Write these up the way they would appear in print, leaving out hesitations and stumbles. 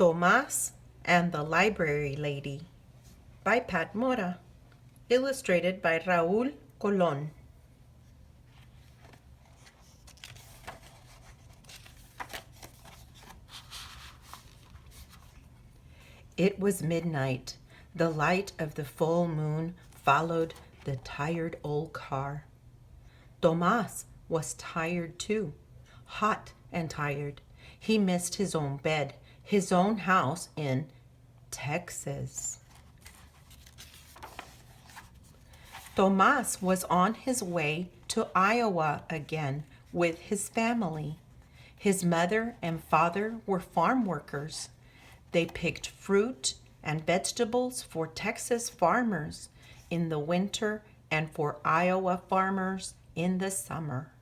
Tomas and the Library Lady by Pat Mora, illustrated by Raúl Colón. It was midnight. The light of the full moon followed the tired old car. Tomas was tired too, hot and tired. He missed his own bed, his own house in Texas. Tomas was on his way to Iowa again with his family. His mother and father were farm workers. They picked fruit and vegetables for Texas farmers in the winter and for Iowa farmers in the summer.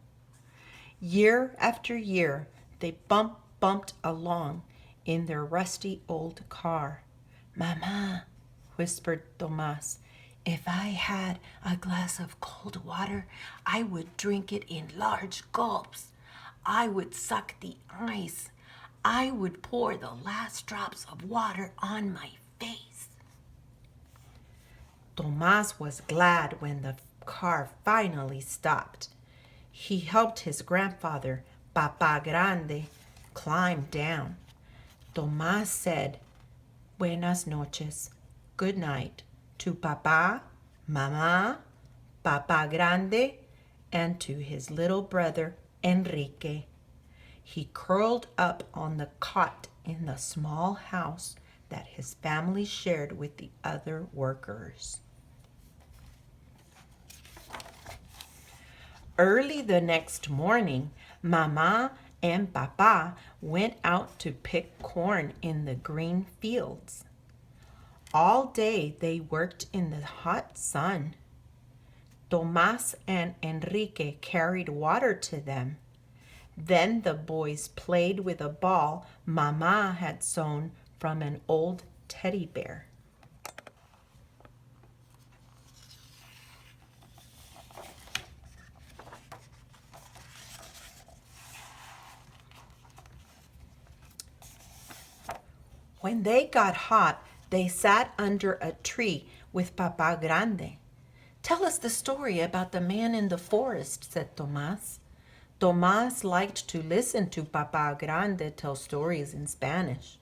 Year after year, they bumped along in their rusty old car. "Mama," whispered Tomas, "if I had a glass of cold water, I would drink it in large gulps. I would suck the ice. I would pour the last drops of water on my face." Tomas was glad when the car finally stopped. He helped his grandfather, Papa Grande, climb down. Tomas said, "Buenas noches, good night," to Papa, Mama, Papa Grande, and to his little brother, Enrique. He curled up on the cot in the small house that his family shared with the other workers. Early the next morning, Mama and Papa went out to pick corn in the green fields. All day they worked in the hot sun. Tomas and Enrique carried water to them. Then the boys played with a ball Mama had sewn from an old teddy bear. When they got hot, they sat under a tree with Papa Grande. "Tell us the story about the man in the forest," said Tomas. Tomas liked to listen to Papa Grande tell stories in Spanish.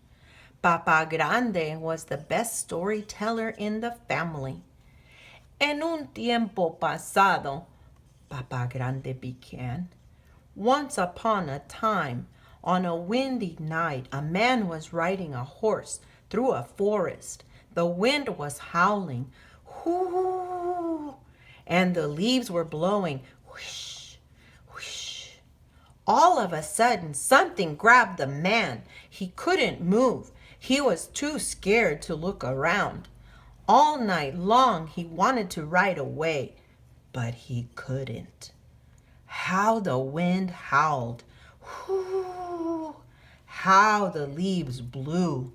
Papa Grande was the best storyteller in the family. "En un tiempo pasado," Papa Grande began, "once upon a time, on a windy night, a man was riding a horse through a forest. The wind was howling, whoo, and the leaves were blowing, whoosh, whoosh. All of a sudden, something grabbed the man. He couldn't move. He was too scared to look around. All night long, he wanted to ride away, but he couldn't. How the wind howled. Whoo! How the leaves blew.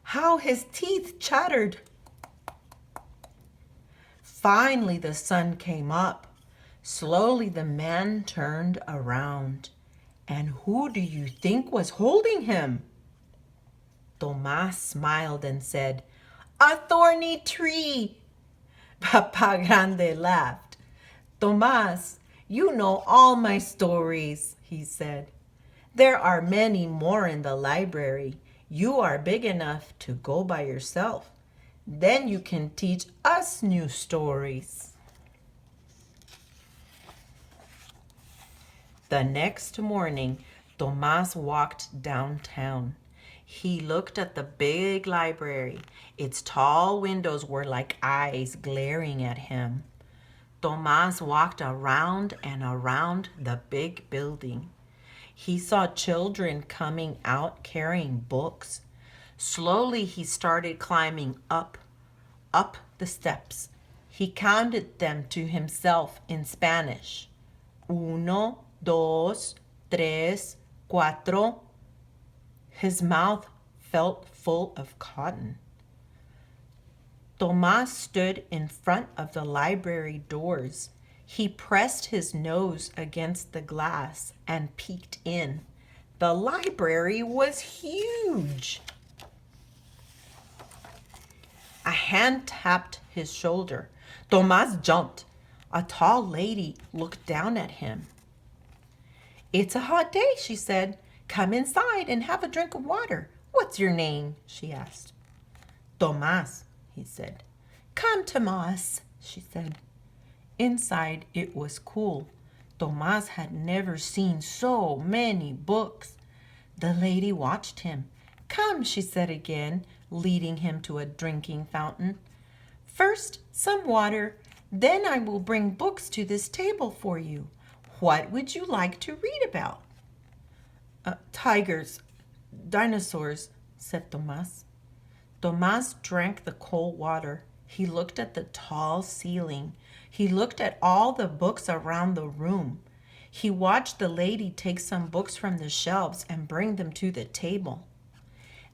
How his teeth chattered. Finally, the sun came up. Slowly, the man turned around. And who do you think was holding him?" Tomas smiled and said, "A thorny tree." Papa Grande laughed. "Tomas, you know all my stories," he said. "There are many more in the library. You are big enough to go by yourself. Then you can teach us new stories." The next morning, Tomas walked downtown. He looked at the big library. Its tall windows were like eyes glaring at him. Tomas walked around and around the big building. He saw children coming out carrying books. Slowly he started climbing up the steps. He counted them to himself in Spanish. Uno, dos, tres, cuatro. His mouth felt full of cotton. Tomas stood in front of the library doors. He pressed his nose against the glass and peeked in. The library was huge. A hand tapped his shoulder. Tomas jumped. A tall lady looked down at him. "It's a hot day," she said. "Come inside and have a drink of water. What's your name?" she asked. "Tomas," he said. "Come, Tomas," she said. Inside it was cool. Tomas had never seen so many books. The lady watched him. "Come," she said again, leading him to a drinking fountain. "First, some water. Then I will bring books to this table for you. What would you like to read about?" Tigers, dinosaurs," said Tomas. Tomas drank the cold water. He looked at the tall ceiling. He looked at all the books around the room. He watched the lady take some books from the shelves and bring them to the table.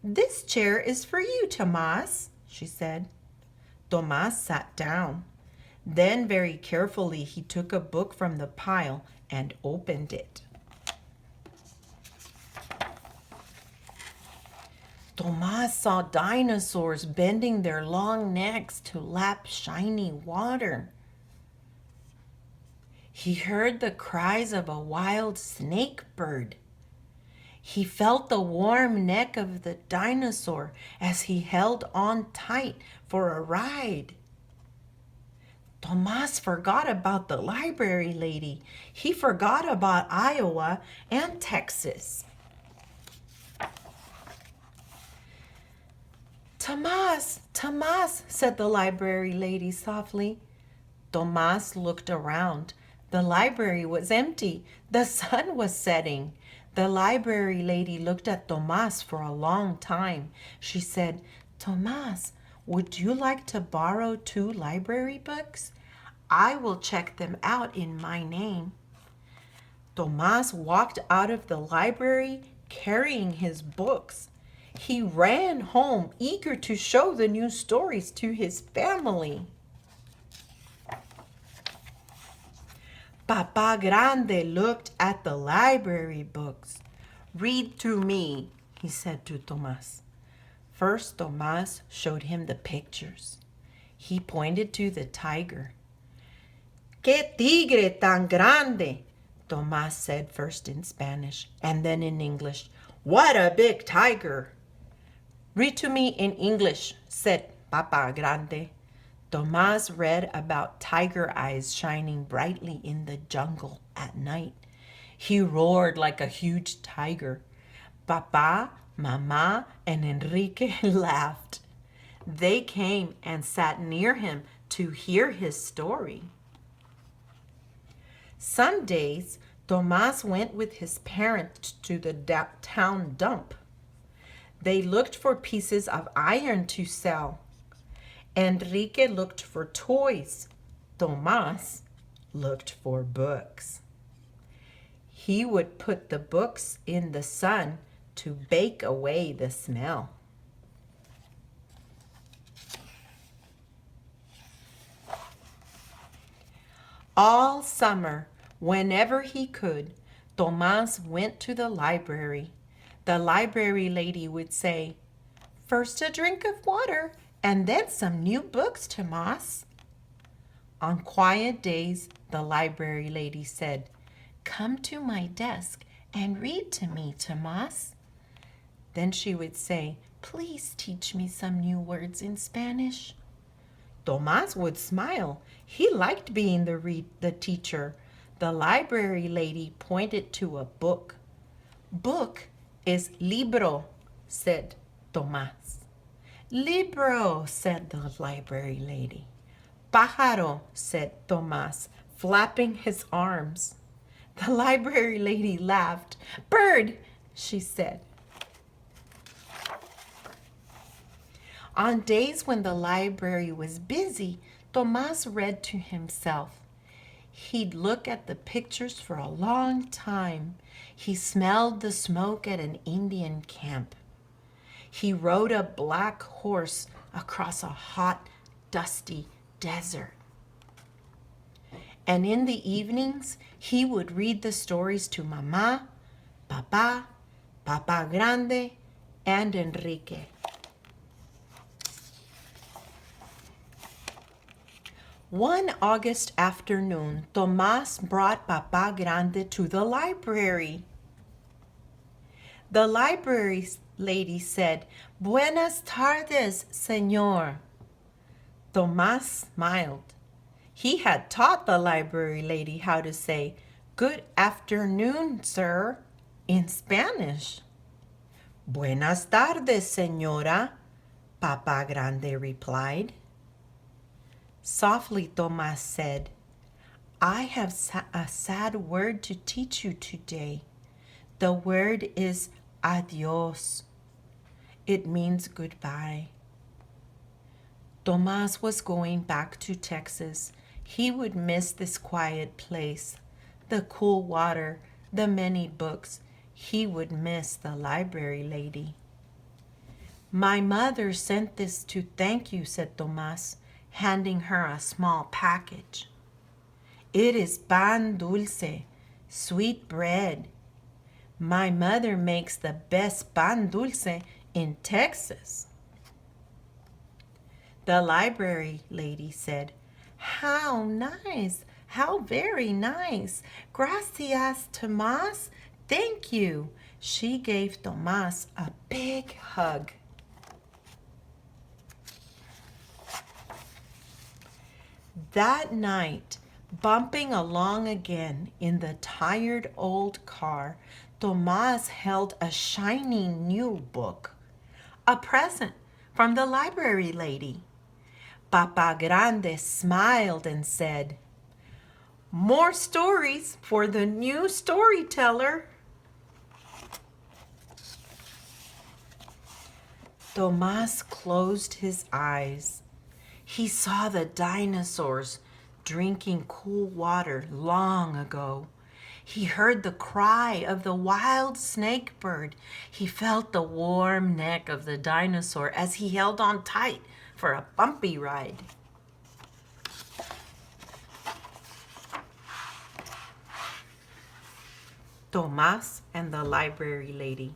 "This chair is for you, Tomas," she said. Tomas sat down. Then very carefully he took a book from the pile and opened it. Tomas saw dinosaurs bending their long necks to lap shiny water. He heard the cries of a wild snake bird. He felt the warm neck of the dinosaur as he held on tight for a ride. Tomas forgot about the library lady. He forgot about Iowa and Texas. "Tomas, Tomas," said the library lady softly. Tomas looked around. The library was empty. The sun was setting. The library lady looked at Tomas for a long time. She said, "Tomas, would you like to borrow 2 library books? I will check them out in my name." Tomas walked out of the library carrying his books. He ran home, eager to show the new stories to his family. Papa Grande looked at the library books. "Read to me," he said to Tomas. First, Tomas showed him the pictures. He pointed to the tiger. "¡Qué tigre tan grande!" Tomas said first in Spanish and then in English. "What a big tiger!" "Read to me in English," said Papa Grande. Tomas read about tiger eyes shining brightly in the jungle at night. He roared like a huge tiger. Papa, Mama, and Enrique laughed. They came and sat near him to hear his story. Some days, Tomas went with his parents to the town dump. They looked for pieces of iron to sell. Enrique looked for toys. Tomas looked for books. He would put the books in the sun to bake away the smell. All summer, whenever he could, Tomas went to the library. The library lady would say, "First a drink of water, and then some new books, Tomas." On quiet days, the library lady said, "Come to my desk and read to me, Tomas." Then she would say, "Please teach me some new words in Spanish." Tomas would smile. He liked being the teacher. The library lady pointed to a book. "Book is libro," said Tomas. "Libro," said the library lady. "Pájaro," said Tomas, flapping his arms. The library lady laughed. "Bird," she said. On days when the library was busy, Tomas read to himself. He'd look at the pictures for a long time. He smelled the smoke at an Indian camp. He rode a black horse across a hot, dusty desert. And in the evenings, he would read the stories to Mama, Papa, Papa Grande, and Enrique. One August afternoon, Tomas brought Papa Grande to the library. The library lady said, "Buenas tardes, señor." Tomas smiled. He had taught the library lady how to say, "Good afternoon, sir," in Spanish. "Buenas tardes, señora," Papa Grande replied. Softly, Tomas said, "I have a sad word to teach you today. The word is adios. It means goodbye." Tomas was going back to Texas. He would miss this quiet place, the cool water, the many books. He would miss the library lady. "My mother sent this to thank you," said Tomas, handing her a small package. "It is pan dulce, sweet bread. My mother makes the best pan dulce in Texas." The library lady said, "How nice! How very nice! Gracias, Tomas. Thank you." She gave Tomas a big hug. That night, bumping along again in the tired old car, Tomas held a shiny new book, a present from the library lady. Papa Grande smiled and said, "More stories for the new storyteller." Tomas closed his eyes. He saw the dinosaurs drinking cool water long ago. He heard the cry of the wild snake bird. He felt the warm neck of the dinosaur as he held on tight for a bumpy ride. Tomas and the library lady.